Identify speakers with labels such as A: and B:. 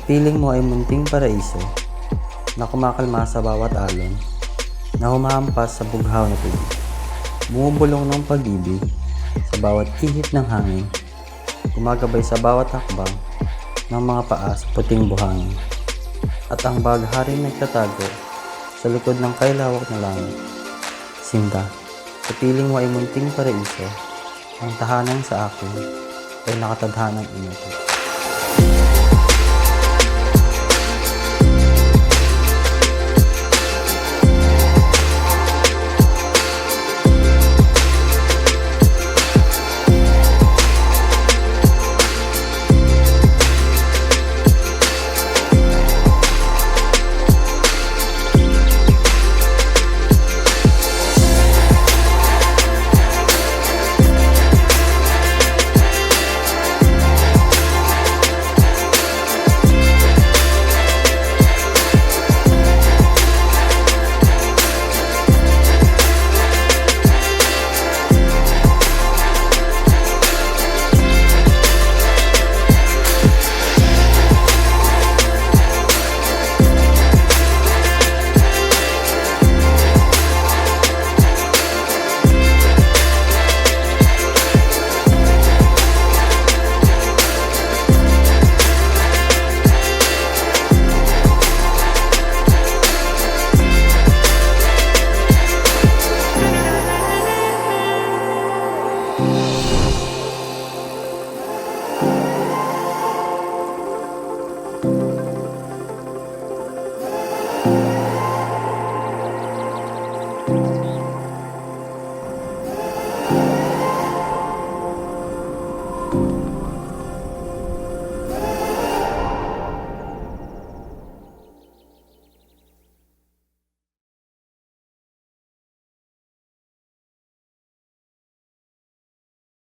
A: Piling mo ay munting paraiso na kumakalma sa bawat alon, na humahampas sa bughaw na tubig. Bumubulong ng pag-ibig sa bawat ihip ng hangin, gumagabay sa bawat hakbang ng mga paa sa puting buhangin. At ang bagharing nagtatago sa likod ng kailawak na langit. Sinta, sa piling mo ay munting paraiso, ang tahanan sa akin ay nakatadhanang inutot.